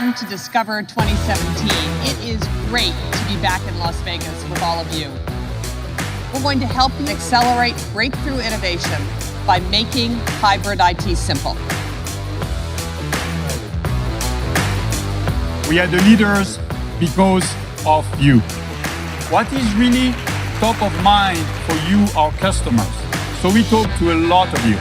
Welcome to Discover 2017. It is great to be back in Las Vegas with all of you. We're going to help you accelerate breakthrough innovation by making hybrid IT simple. We are the leaders because of you. What is really top of mind for you, our customers? So we talk to a lot of you.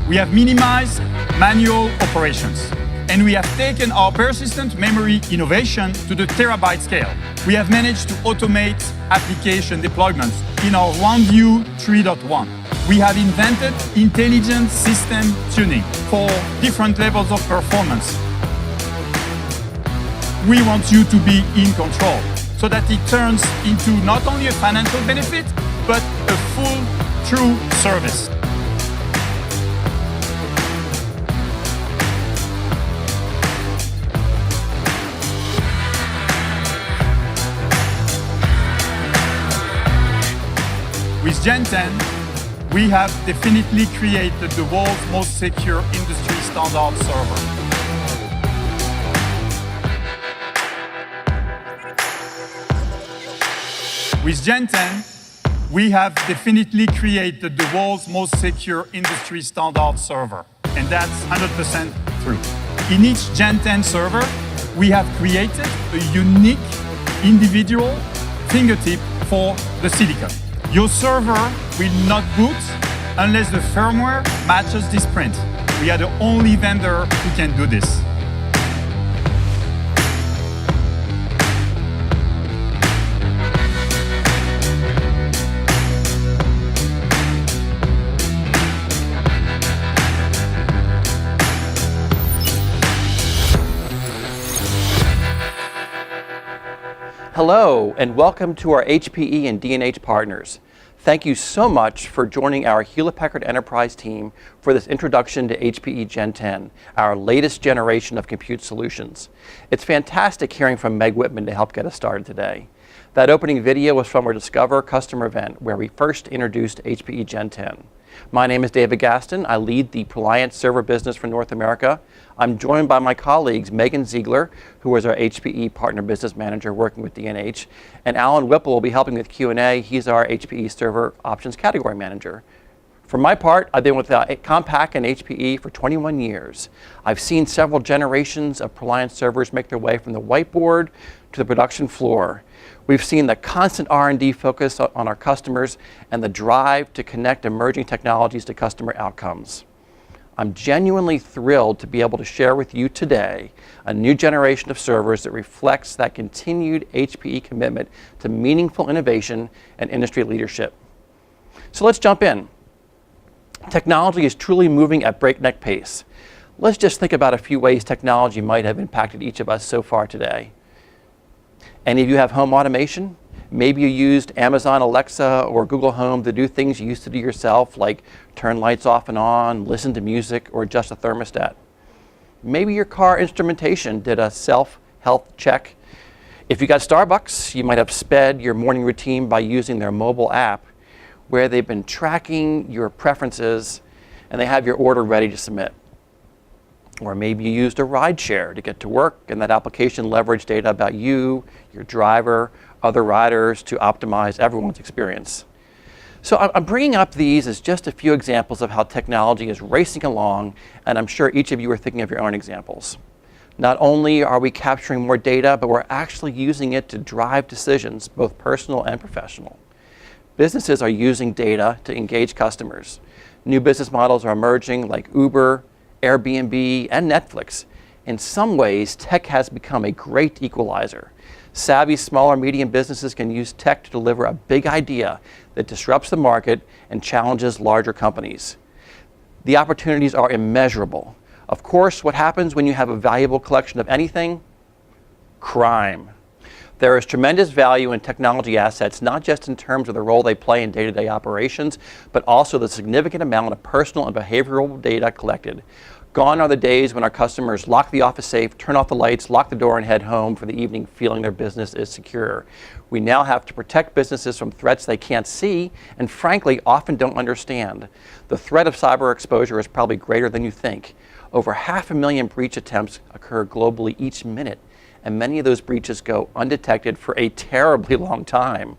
We have minimized manual operations, and we have taken our persistent memory innovation to the terabyte scale. We have managed to automate application deployments in our OneView 3.1. We have invented intelligent system tuning for different levels of performance. We want you to be in control so that it turns into not only a financial benefit, but a full, true service. With Gen 10, we have definitely created the world's most secure industry standard server. With Gen 10, we have definitely created the world's most secure industry standard server. And that's 100% true. In each Gen 10 server, we have created a unique individual fingertip for the silicon. Your server will not boot unless the firmware matches this print. We are the only vendor who can do this. Hello, and welcome to our HPE and D&H partners. Thank you so much for joining our Hewlett-Packard Enterprise team for this introduction to HPE Gen 10, our latest generation of compute solutions. It's fantastic hearing from Meg Whitman to help get us started today. That opening video was from our Discover customer event where we first introduced HPE Gen 10. My name is David Gaston. I lead the ProLiant server business for North America. I'm joined by my colleagues, Megan Ziegler, who is our HPE Partner Business Manager working with D&H, and Alan Whipple will be helping with Q&A. He's our HPE Server Options Category Manager. For my part, I've been with Compaq and HPE for 21 years. I've seen several generations of ProLiant servers make their way from the whiteboard to the production floor. We've seen the constant R&D focus on our customers and the drive to connect emerging technologies to customer outcomes. I'm genuinely thrilled to be able to share with you today a new generation of servers that reflects that continued HPE commitment to meaningful innovation and industry leadership. So let's jump in. Technology is truly moving at breakneck pace. Let's just think about a few ways technology might have impacted each of us so far today. Any of you have home automation? Maybe you used Amazon Alexa or Google Home to do things you used to do yourself, like turn lights off and on, listen to music, or adjust a thermostat. Maybe your car instrumentation did a self-health check. If you got Starbucks, you might have sped your morning routine by using their mobile app, where they've been tracking your preferences and they have your order ready to submit. Or maybe you used a ride share to get to work, and that application leveraged data about you, your driver, other riders to optimize everyone's experience. So I'm bringing up these as just a few examples of how technology is racing along, and I'm sure each of you are thinking of your own examples. Not only are we capturing more data, but we're actually using it to drive decisions, both personal and professional. Businesses are using data to engage customers. New business models are emerging like Uber, Airbnb, and Netflix. In some ways, tech has become a great equalizer. Savvy small or medium businesses can use tech to deliver a big idea that disrupts the market and challenges larger companies. The opportunities are immeasurable. Of course, what happens when you have a valuable collection of anything? Crime. There is tremendous value in technology assets, not just in terms of the role they play in day-to-day operations, but also the significant amount of personal and behavioral data collected. Gone are the days when our customers lock the office safe, turn off the lights, lock the door, and head home for the evening feeling their business is secure. We now have to protect businesses from threats they can't see and frankly often don't understand. The threat of cyber exposure is probably greater than you think. Over 500,000 breach attempts occur globally each minute, and many of those breaches go undetected for a terribly long time.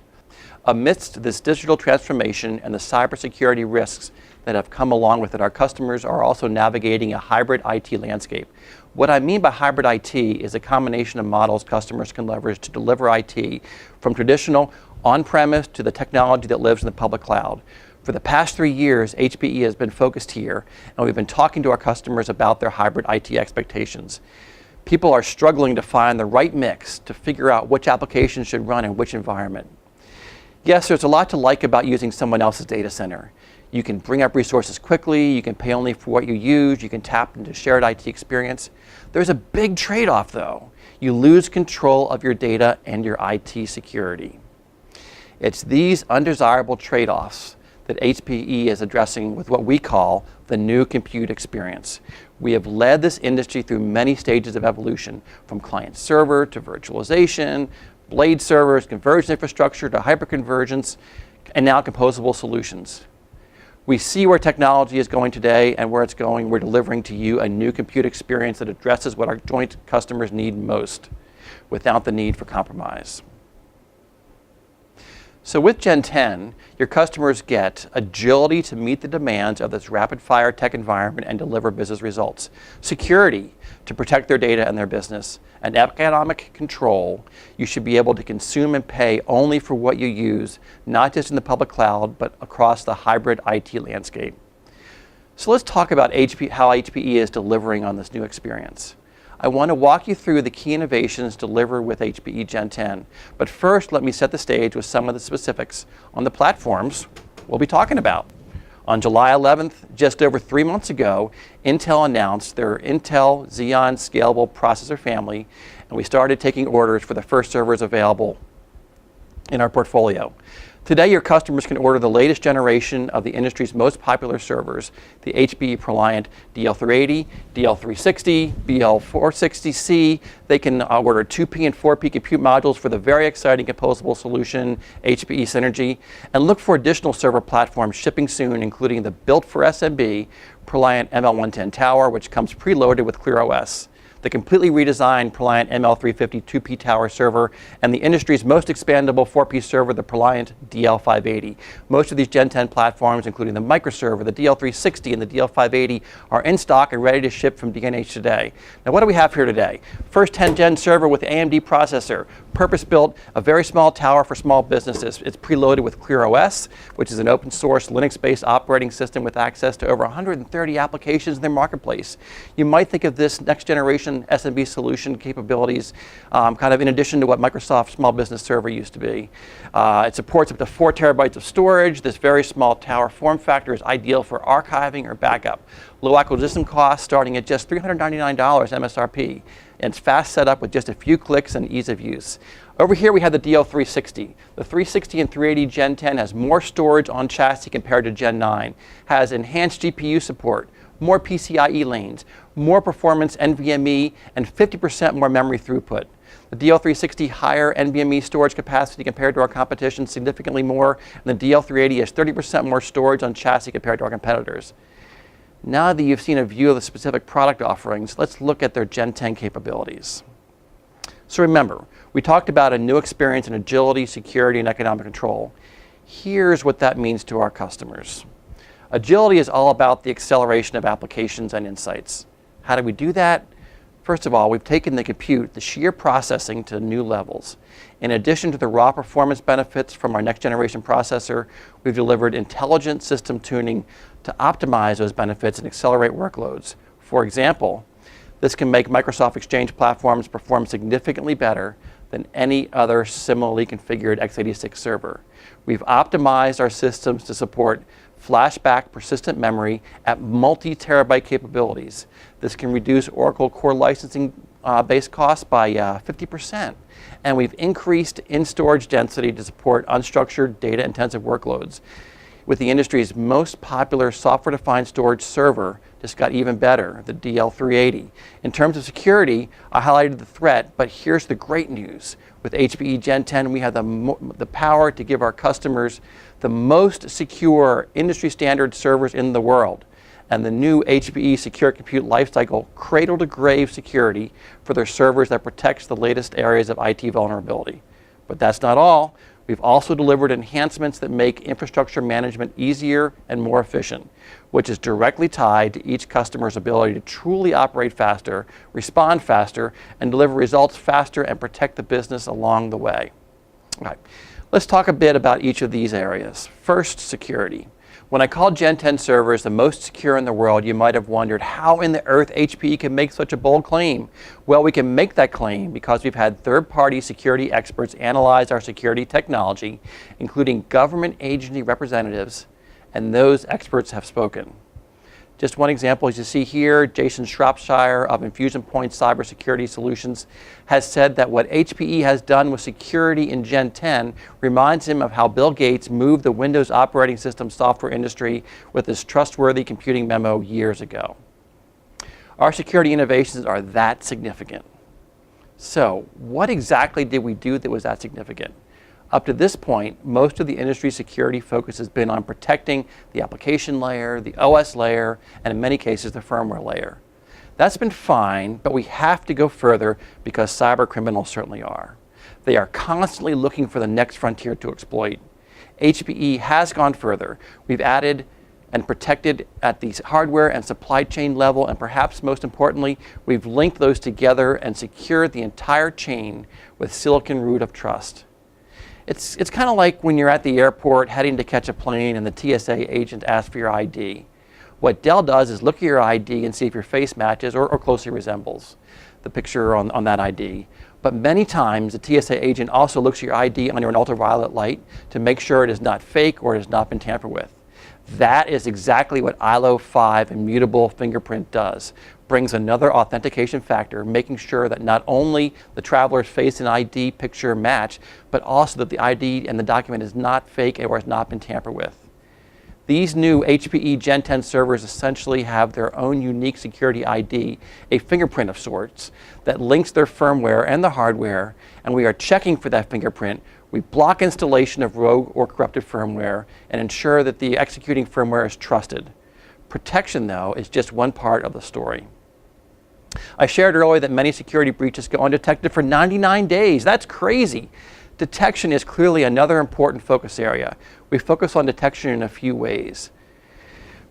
Amidst this digital transformation and the cybersecurity risks that have come along with it, our customers are also navigating a hybrid IT landscape. What I mean by hybrid IT is a combination of models customers can leverage to deliver IT from traditional on-premise to the technology that lives in the public cloud. For the past 3 years, HPE has been focused here, and we've been talking to our customers about their hybrid IT expectations. People are struggling to find the right mix to figure out which applications should run in which environment. Yes, there's a lot to like about using someone else's data center. You can bring up resources quickly, you can pay only for what you use, you can tap into shared IT experience. There's a big trade-off though. You lose control of your data and your IT security. It's these undesirable trade-offs that HPE is addressing with what we call the new compute experience. We have led this industry through many stages of evolution, from client server to virtualization, blade servers, converged infrastructure to hyperconvergence, and now composable solutions. We see where technology is going today and where it's going. We're delivering to you a new compute experience that addresses what our joint customers need most without the need for compromise. So with Gen 10, your customers get agility to meet the demands of this rapid-fire tech environment and deliver business results, security to protect their data and their business, and economic control. You should be able to consume and pay only for what you use, not just in the public cloud, but across the hybrid IT landscape. So let's talk about how HPE is delivering on this new experience. I want to walk you through the key innovations delivered with HPE Gen 10. But first, let me set the stage with some of the specifics on the platforms we'll be talking about. On July 11th, just over 3 months ago, Intel announced their Intel Xeon Scalable processor family, and we started taking orders for the first servers available in our portfolio. Today, your customers can order the latest generation of the industry's most popular servers, the HPE ProLiant DL380, DL360, BL460C. They can order 2P and 4P compute modules for the very exciting composable solution, HPE Synergy, and look for additional server platforms shipping soon, including the built for SMB ProLiant ML110 Tower, which comes preloaded with ClearOS. The completely redesigned ProLiant ML350 2P tower server, and the industry's most expandable 4P server, the ProLiant DL580. Most of these Gen 10 platforms, including the microserver, the DL360, and the DL580, are in stock and ready to ship from D&H today. Now, what do we have here today? First 10 Gen server with AMD processor, purpose-built, a very small tower for small businesses. It's preloaded with ClearOS, which is an open source Linux-based operating system with access to over 130 applications in their marketplace. You might think of this next generation SMB solution capabilities kind of in addition to what Microsoft Small Business Server used to be. It supports up to 4 terabytes of storage. This very small tower form factor is ideal for archiving or backup. Low acquisition costs starting at just $399 MSRP. And it's fast setup with just a few clicks and ease of use. Over here we have the DL360. The 360 and 380 Gen 10 has more storage on chassis compared to Gen 9, has enhanced GPU support, more PCIe lanes, more performance NVMe, and 50% more memory throughput. The DL360 higher NVMe storage capacity compared to our competition, significantly more, and the DL380 has 30% more storage on chassis compared to our competitors. Now that you've seen a view of the specific product offerings, let's look at their Gen 10 capabilities. So remember, we talked about a new experience in agility, security, and economic control. Here's what that means to our customers. Agility is all about the acceleration of applications and insights. How do we do that? First of all, we've taken the compute, the sheer processing, to new levels. In addition to the raw performance benefits from our next generation processor, we've delivered intelligent system tuning to optimize those benefits and accelerate workloads. For example, this can make Microsoft Exchange platforms perform significantly better than any other similarly configured x86 server. We've optimized our systems to support flashback persistent memory at multi-terabyte capabilities. This can reduce Oracle core licensing base costs by 50%. And we've increased in-storage density to support unstructured data-intensive workloads. with the industry's most popular software-defined storage server just got even better, the DL380. In terms of security, I highlighted the threat, but here's the great news. With HPE Gen10, we have the power to give our customers the most secure industry-standard servers in the world, and the new HPE Secure Compute Lifecycle cradle-to-grave security for their servers that protects the latest areas of IT vulnerability. But that's not all. We've also delivered enhancements that make infrastructure management easier and more efficient, which is directly tied to each customer's ability to truly operate faster, respond faster, and deliver results faster and protect the business along the way. All right. Let's talk a bit about each of these areas. First, security. When I called Gen10 servers the most secure in the world, you might have wondered how in the earth HPE can make such a bold claim. Well, we can make that claim because we've had third-party security experts analyze our security technology, including government agency representatives, and those experts have spoken. Just one example, as you see here, Jason Shropshire of Infusion Point Cybersecurity Solutions has said that what HPE has done with security in Gen10 reminds him of how Bill Gates moved the Windows operating system software industry with his trustworthy computing memo years ago. Our security innovations are that significant. So, what exactly did we do that was that significant? Up to this point, most of the industry's security focus has been on protecting the application layer, the OS layer, and in many cases, the firmware layer. That's been fine, but we have to go further because cyber criminals certainly are. They are constantly looking for the next frontier to exploit. HPE has gone further. We've added and protected at the hardware and supply chain level, and perhaps most importantly, we've linked those together and secured the entire chain with silicon root of trust. It's kind of like when you're at the airport heading to catch a plane and the TSA agent asks for your ID. What Dell does is look at your ID and see if your face matches or closely resembles the picture on that ID. But many times the TSA agent also looks at your ID under an ultraviolet light to make sure it is not fake or it has not been tampered with. That is exactly what ILO 5 immutable fingerprint does. Brings another authentication factor, making sure that not only the traveler's face and ID picture match, but also that the ID and the document is not fake or has not been tampered with. These new HPE Gen10 servers essentially have their own unique security ID, a fingerprint of sorts, that links their firmware and the hardware, and we are checking for that fingerprint. We block installation of rogue or corrupted firmware and ensure that the executing firmware is trusted. Protection, though, is just one part of the story. I shared earlier that many security breaches go undetected for 99 days. That's crazy. Detection is clearly another important focus area. We focus on detection in a few ways.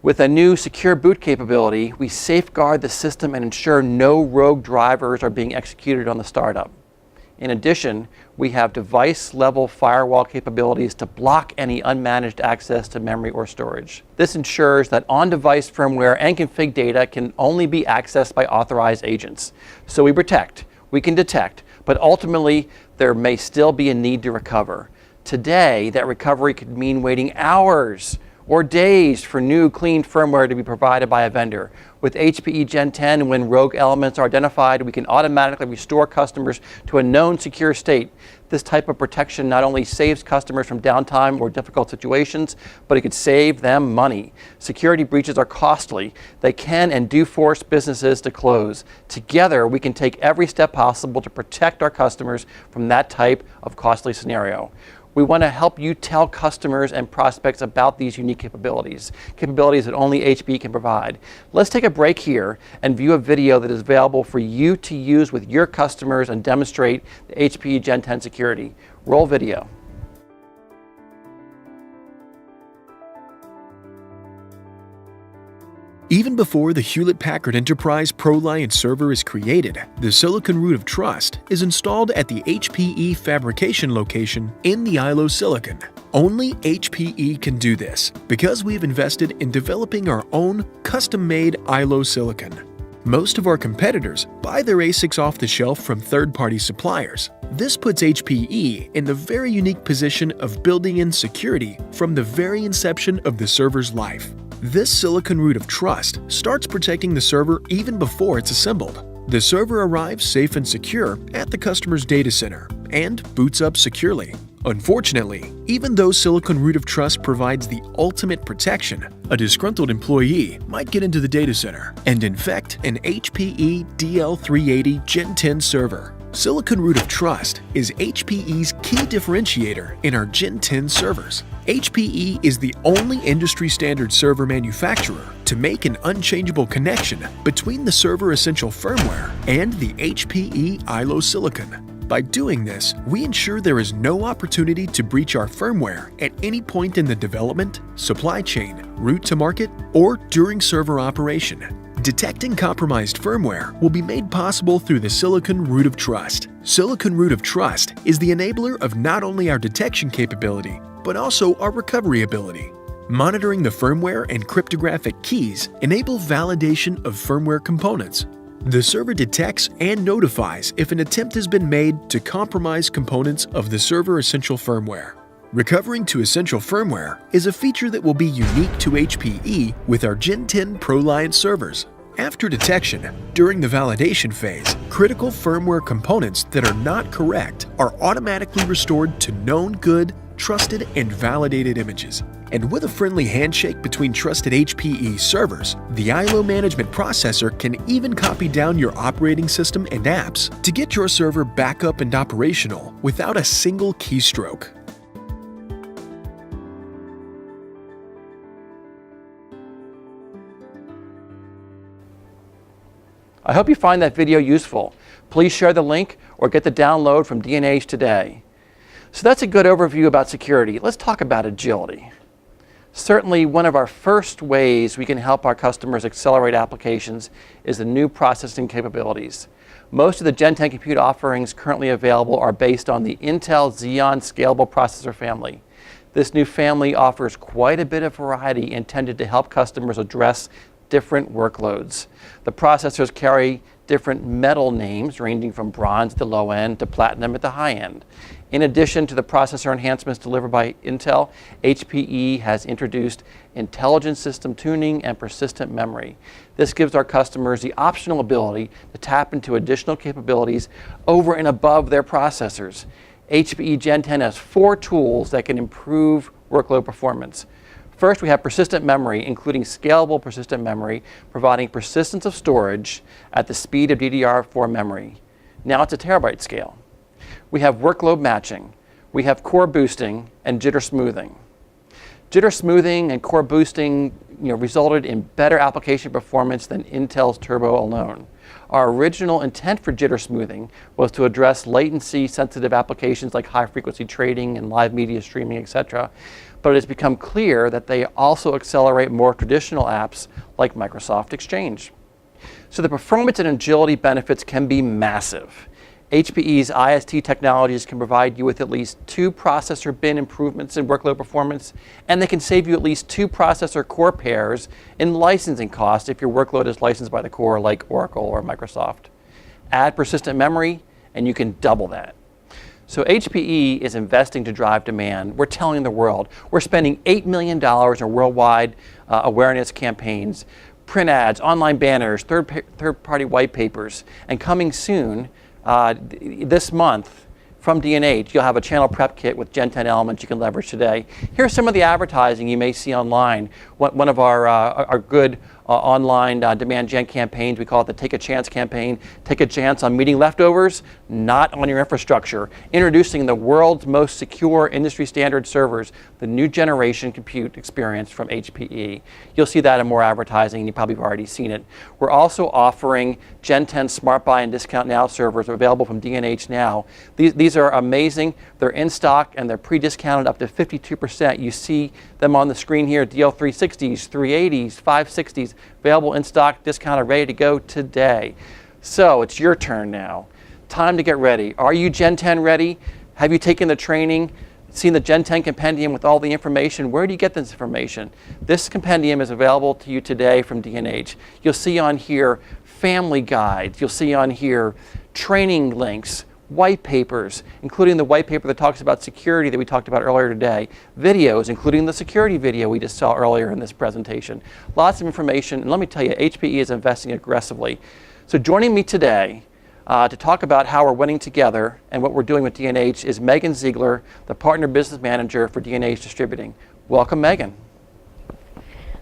With a new secure boot capability, we safeguard the system and ensure no rogue drivers are being executed on the startup. In addition, we have device-level firewall capabilities to block any unmanaged access to memory or storage. This ensures that on-device firmware and config data can only be accessed by authorized agents. So we protect, we can detect, but ultimately there may still be a need to recover. Today, that recovery could mean waiting hours or days for new clean firmware to be provided by a vendor. With HPE Gen10, when rogue elements are identified, we can automatically restore customers to a known secure state. This type of protection not only saves customers from downtime or difficult situations, but it could save them money. Security breaches are costly. They can and do force businesses to close. Together, we can take every step possible to protect our customers from that type of costly scenario. We want to help you tell customers and prospects about these unique capabilities that only HPE can provide. Let's take a break here and view a video that is available for you to use with your customers and demonstrate the HPE Gen10 security. Roll video. Even before the Hewlett-Packard Enterprise ProLiant server is created, the silicon root of trust is installed at the HPE fabrication location in the ILO silicon. Only HPE can do this because we've invested in developing our own custom-made ILO silicon. Most of our competitors buy their ASICs off the shelf from third-party suppliers. This puts HPE in the very unique position of building in security from the very inception of the server's life. This silicon root of trust starts protecting the server even before it's assembled. The server arrives safe and secure at the customer's data center and boots up securely. Unfortunately, even though Silicon Root of Trust provides the ultimate protection, a disgruntled employee might get into the data center and infect an HPE DL380 Gen10 server. Silicon Root of Trust is HPE's key differentiator in our Gen10 servers. HPE is the only industry-standard server manufacturer to make an unchangeable connection between the server essential firmware and the HPE ILO silicon. By doing this, we ensure there is no opportunity to breach our firmware at any point in the development, supply chain, route to market, or during server operation. Detecting compromised firmware will be made possible through the Silicon Root of Trust. Silicon Root of Trust is the enabler of not only our detection capability, but also our recovery ability. Monitoring the firmware and cryptographic keys enable validation of firmware components. The server detects and notifies if an attempt has been made to compromise components of the server essential firmware. Recovering to essential firmware is a feature that will be unique to HPE with our Gen10 ProLiant servers. After detection, during the validation phase, critical firmware components that are not correct are automatically restored to known good, trusted, and validated images. And with a friendly handshake between trusted HPE servers, the ILO management processor can even copy down your operating system and apps to get your server back up and operational without a single keystroke. I hope you find that video useful. Please share the link or get the download from D&H today. So that's a good overview about security. Let's talk about agility. Certainly, one of our first ways we can help our customers accelerate applications is the new processing capabilities. Most of the Gen10 compute offerings currently available are based on the Intel Xeon Scalable processor family. This new family offers quite a bit of variety intended to help customers address different workloads. The processors carry different metal names ranging from bronze at the low end to platinum at the high end. In addition to the processor enhancements delivered by Intel, HPE has introduced intelligent system tuning and persistent memory. This gives our customers the optional ability to tap into additional capabilities over and above their processors. HPE Gen10 has 4 tools that can improve workload performance. First, we have persistent memory, including scalable persistent memory, providing persistence of storage at the speed of DDR4 memory. Now it's a terabyte scale. We have workload matching. We have core boosting and jitter smoothing. Jitter smoothing and core boosting resulted in better application performance than Intel's Turbo alone. Our original intent for jitter smoothing was to address latency-sensitive applications like high-frequency trading and live media streaming, etc. But it has become clear that they also accelerate more traditional apps like Microsoft Exchange. So the performance and agility benefits can be massive. HPE's IST technologies can provide you with at least 2 processor bin improvements in workload performance, and they can save you at least 2 processor core pairs in licensing costs if your workload is licensed by the core like Oracle or Microsoft. Add persistent memory, and you can double that. So HPE is investing to drive demand. We're telling the world. We're spending $8 million in worldwide awareness campaigns, print ads, online banners, third-party white papers, and coming soon, this month from D&H, you'll have a channel prep kit with Gen10 elements you can leverage today. Here's some of the advertising you may see online. One of our good online demand gen campaigns, we call it the Take a Chance campaign. Take a chance on meeting leftovers, not on your infrastructure. Introducing the world's most secure industry standard servers, the new generation compute experience from HPE. You'll see that in more advertising, and you probably have already seen it. We're also offering Gen10 Smart Buy and Discount Now servers available from D&H now. These are amazing. They're in stock and they're pre-discounted up to 52%. You see them on the screen here, DL360s, 380s, 560s, available in stock, discounted, ready to go today. So it's your turn now. Time to get ready. Are you Gen10 ready? Have you taken the training? Seen the Gen10 compendium with all the information? Where do you get this information? This compendium is available to you today from D&H. You'll see on here family guides. You'll see on here training links, white papers, including the white paper that talks about security that we talked about earlier today, videos, including the security video we just saw earlier in this presentation. Lots of information, and let me tell you, HPE is investing aggressively. So joining me today To talk about how we're winning together and what we're doing with D&H is Megan Ziegler, the Partner Business Manager for D&H Distributing. Welcome, Megan.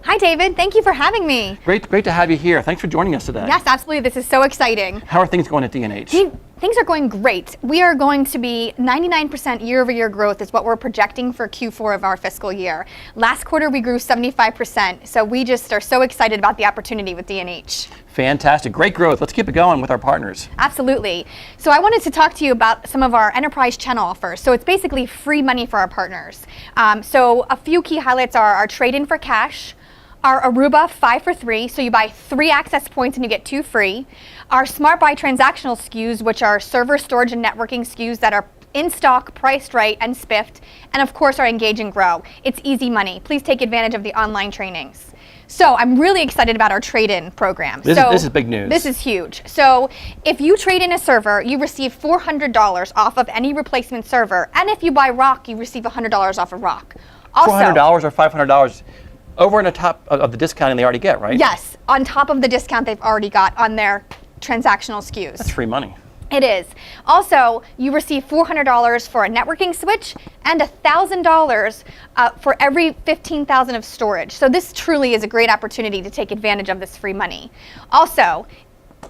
Hi, David. Thank you for having me. Great to have you here. Thanks for joining us today. Yes, absolutely. This is so exciting. How are things going at D&H? Things are going great. We are going to be 99% year-over-year growth is what we're projecting for Q4 of our fiscal year. Last quarter, we grew 75%, so we just are so excited about the opportunity with D&H. Fantastic. Great growth. Let's keep it going with our partners. Absolutely. So I wanted to talk to you about some of our enterprise channel offers. So it's basically free money for our partners. So a few key highlights are our trade-in for cash, our Aruba 5 for 3, so you buy 3 access points and you get 2 free. Our Smart Buy transactional SKUs, which are server, storage, and networking SKUs that are in stock, priced right, and spiffed. And of course, our Engage and Grow. It's easy money. Please take advantage of the online trainings. So I'm really excited about our trade-in program. This is big news. This is huge. So if you trade in a server, you receive $400 off of any replacement server. And if you buy ROC, you receive $100 off of ROC. Also, $400 or $500 over and on top of the discounting they already get, right? Yes, on top of the discount they've already got on their transactional SKUs. That's free money. It is. Also, you receive $400 for a networking switch and $1,000 for every 15,000 of storage. So this truly is a great opportunity to take advantage of this free money. Also,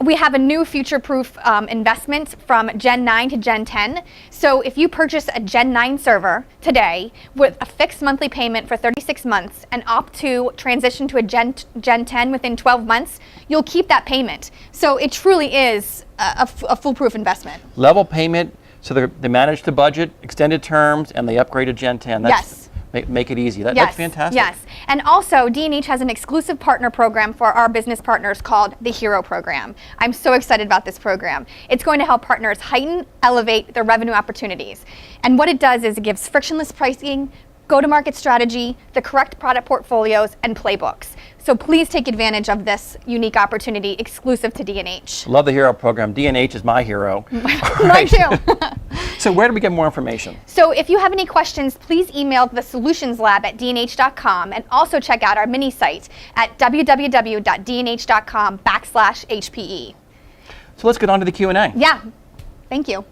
we have a new future-proof investment from Gen 9 to Gen 10. So if you purchase a Gen 9 server today with a fixed monthly payment for 36 months and opt to transition to a Gen 10 within 12 months, you'll keep that payment. So it truly is a foolproof investment. Level payment, so they manage the budget, extended terms, and they upgrade to Gen 10. Yes. Make it easy. That's fantastic. Yes, and also D&H has an exclusive partner program for our business partners called the Hero Program. I'm so excited about this program. It's going to help partners elevate their revenue opportunities. And what it does is it gives frictionless pricing, go-to-market strategy, the correct product portfolios, and playbooks. So please take advantage of this unique opportunity exclusive to D&H. Love the Hero Program. D&H is my hero. Mine too. So where do we get more information? So if you have any questions, please email the Solutions Lab at dnh.com and also check out our mini site at www.dnh.com/HPE. So let's get on to the Q&A. Yeah, thank you.